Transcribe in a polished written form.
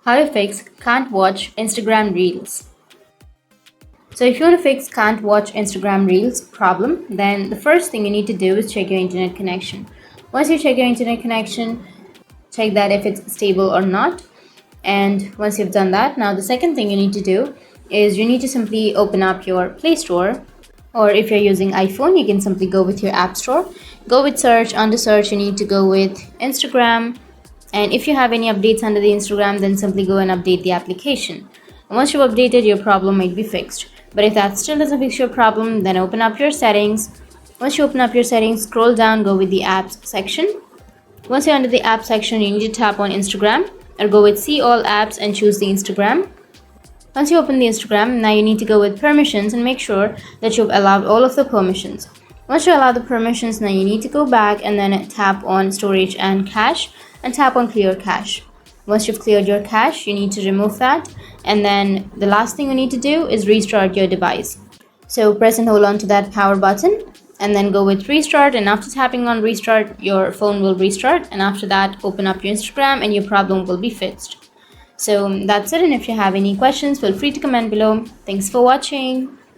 How to fix can't watch Instagram Reels. So if you want to fix can't watch Instagram Reels problem, then the first thing you need to do is check your internet connection. Once you check your internet connection, check that if it's stable or not. And once you've done that, now the second thing you need to do is you need to simply open up your Play Store, or if you're using iPhone, you can simply go with your App Store. Go with search. Under search, you need to go with Instagram. And if you have any updates under the Instagram, then simply go and update the application. And once you've updated, your problem might be fixed. But if that still doesn't fix your problem, then open up your settings. Once you open up your settings, scroll down, go with the apps section. Once you're under the app section, you need to tap on Instagram or go with see all apps and choose the Instagram. Once you open the Instagram, now you need to go with permissions and make sure that you've allowed all of the permissions. Once you allow the permissions, now you need to go back and then tap on storage and cache and tap on clear cache. Once you've cleared your cache, you need to remove that, and then the last thing you need to do is restart your device. So press and hold on to that power button and then go with restart, and after tapping on restart, your phone will restart, and after that open up your Instagram and your problem will be fixed. So that's it, and if you have any questions, feel free to comment below. Thanks for watching.